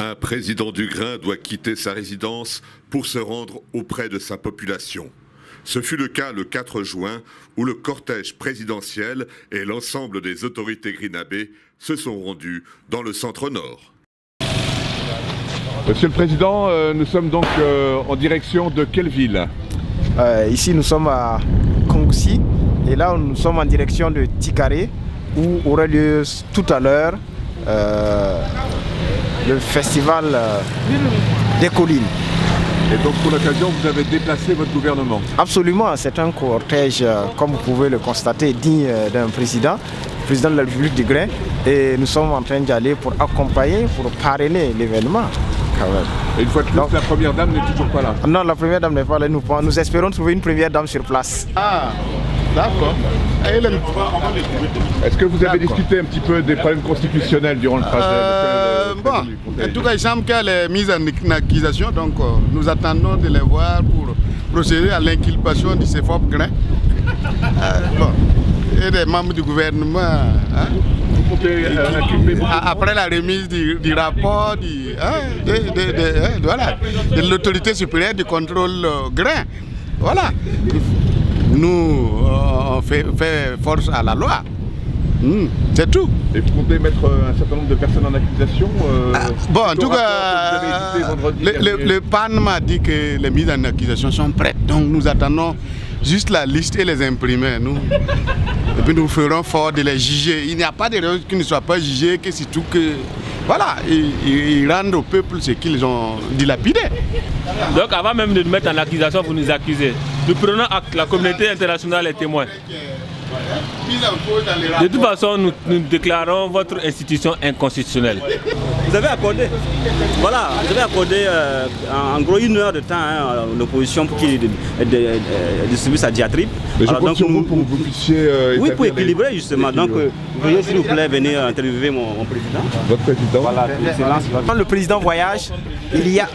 Un président du Grain doit quitter sa résidence pour se rendre auprès de sa population. Ce fut le cas le 4 juin où le cortège présidentiel et l'ensemble des autorités grinabées se sont rendus dans le centre-nord. Monsieur le Président, nous sommes donc en direction de quelle ville? Ici nous sommes à Kongoussi et là nous sommes en direction de Tikaré où aura lieu tout à l'heure le festival des collines. Et donc pour l'occasion, vous avez déplacé votre gouvernement? Absolument, c'est un cortège, comme vous pouvez le constater, digne d'un président de la République du Grain. Et nous sommes en train d'y aller pour accompagner, pour parrainer l'événement. Et une fois de plus, la première dame n'est toujours pas là? Non, la première dame n'est pas là. Nous espérons trouver une première dame sur place. Ah, d'accord. Est-ce que vous avez discuté un petit peu des problèmes constitutionnels durant le trajet? Bon, en tout cas, il semble qu'elle est mise en accusation, donc nous attendons de les voir pour procéder à l'inculpation du CFOP Grain. Bon, et des membres du gouvernement. Hein, après la remise du rapport de l'autorité supérieure du contrôle grain. Voilà. Nous on fait force à la loi. C'est tout. Et vous comptez mettre un certain nombre de personnes en accusation bon, en tout cas, le PAN m'a dit que les mises en accusation sont prêtes. Donc nous attendons juste la liste et les imprimer. Et puis nous ferons fort de les juger. Il n'y a pas de raison qu'ils ne soient pas jugés, que c'est tout que... Voilà, ils rendent au peuple ce qu'ils ont dilapidé. Donc avant même de nous mettre en accusation, vous nous accusez. Nous prenons acte, la communauté internationale est témoin. De toute façon, nous déclarons votre institution inconstitutionnelle. Vous avez accordé, voilà, vous avez accordé en gros 1 heure de temps à l'opposition pour qu'il distribue sa diatribe. Mais je compte sur vous pour que vous puissiez... oui, pour équilibrer justement. Donc, veuillez s'il vous plaît venir interviewer mon président. Votre président? Voilà, quand le président voyage, il y a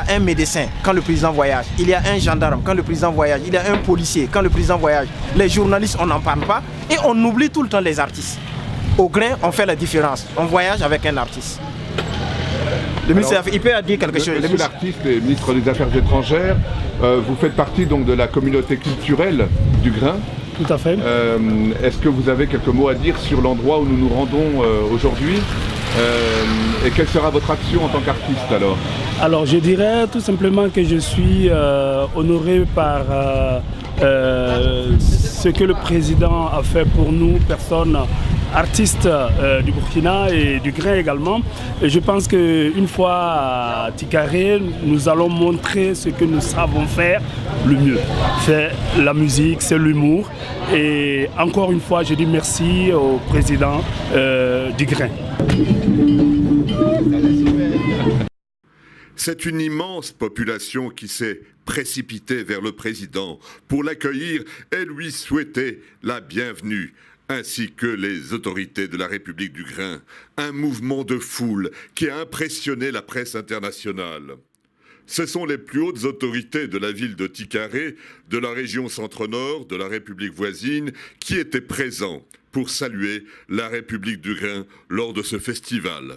un médecin quand le président voyage, il y a un gendarme quand le président voyage, il y a un policier quand le président voyage. Les journalistes, on n'en parle pas et on oublie tout le temps les artistes. Au Grain, on fait la différence. On voyage avec un artiste. Le ministre, il peut dire quelque chose. Monsieur l'artiste et ministre des Affaires étrangères, vous faites partie donc de la communauté culturelle du Grain. Tout à fait. Est-ce que vous avez quelques mots à dire sur l'endroit où nous nous rendons aujourd'hui et quelle sera votre action en tant qu'artiste alors? Alors je dirais tout simplement que je suis honoré par ce que le président a fait pour nous, personnes artistes du Burkina et du Grain également. Et je pense qu'une fois à Tikaré, nous allons montrer ce que nous savons faire le mieux. C'est la musique, c'est l'humour. Et encore une fois, je dis merci au président du Grain. C'est une immense population qui s'est précipitée vers le président pour l'accueillir et lui souhaiter la bienvenue, ainsi que les autorités de la République du Grain. Un mouvement de foule qui a impressionné la presse internationale. Ce sont les plus hautes autorités de la ville de Tikaré, de la région centre-nord, de la République voisine, qui étaient présents pour saluer la République du Grain lors de ce festival.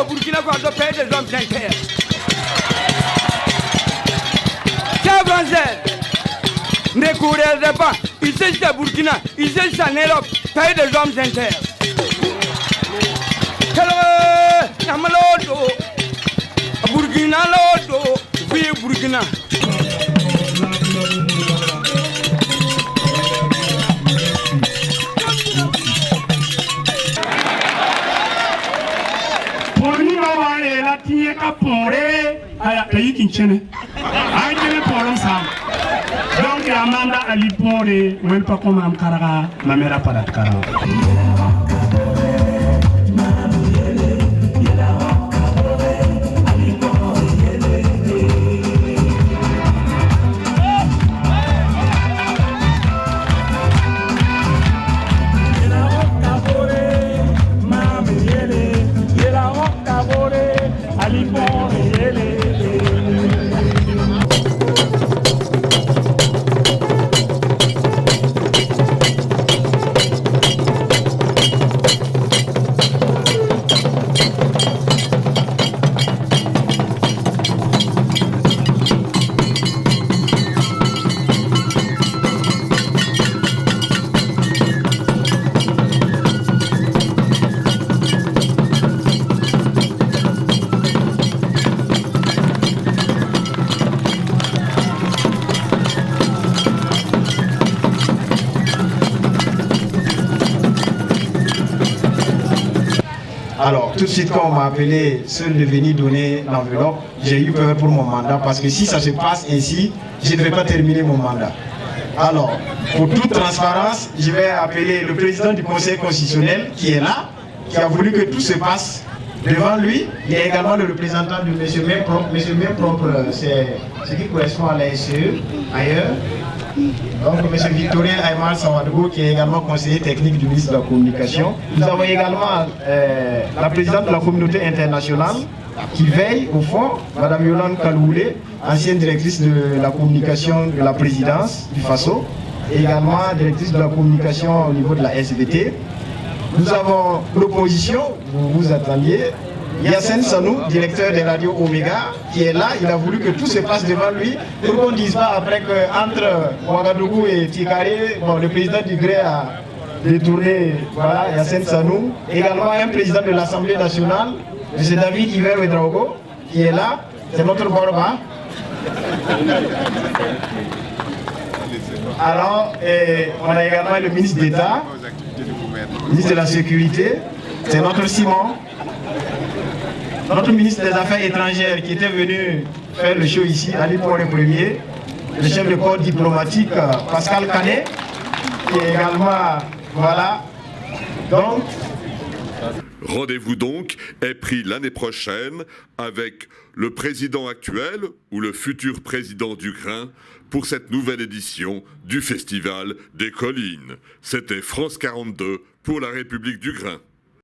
Au Burkina Faso, pays des hommes sans terre. Chers Français, ne courez pas. Ici c'est Burkina, ici c'est en Europe, pays des hommes sans terre. Burkina Lodo, oui Burkina. Tiɲɛ ka pɔnre a yi kin cɛnɛ a yi cɛnɛ pɔnrɔn sa donc amanda ali pɔnre wɛn pa kɔma am karaga mamera para karaga Alors, tout de suite, quand on m'a appelé seul de venir donner l'enveloppe, j'ai eu peur pour mon mandat parce que si ça se passe ainsi, je ne vais pas terminer mon mandat. Alors, pour toute transparence, je vais appeler le président du Conseil constitutionnel qui est là, qui a voulu que tout se passe devant lui. Il y a également le représentant de M. Mempropre. M. Mempropre, c'est ce qui correspond à la SE ailleurs. Donc, M. Victorien Ayman Sawadou, qui est également conseiller technique du ministre de la Communication. Nous avons également la présidente de la communauté internationale qui veille au fond, Mme Yolande Kaloulé, ancienne directrice de la communication de la présidence du FASO, et également directrice de la communication au niveau de la SVT. Nous avons l'opposition, vous vous attendiez, Yassine Sanou, directeur des radios Omega, qui est là. Il a voulu que tout se passe devant lui pour qu'on ne dise pas après qu'entre Ouagadougou et Tikari, bon, le président du GRE a détourné, voilà, Yassine Sanou. Également un président de l'Assemblée nationale, M. David Hiver Ouedraogo, qui est là. C'est notre Borba. Alors, on a également le ministre d'État, ministre de la Sécurité, c'est notre Simon. Notre ministre des Affaires étrangères qui était venu faire le show ici, Ali Paul Premier, le chef de corps diplomatique Pascal Canet, qui est également, voilà, donc... Rendez-vous donc est pris l'année prochaine avec le président actuel ou le futur président du Grain pour cette nouvelle édition du Festival des Collines. C'était France 42 pour la République du Grain.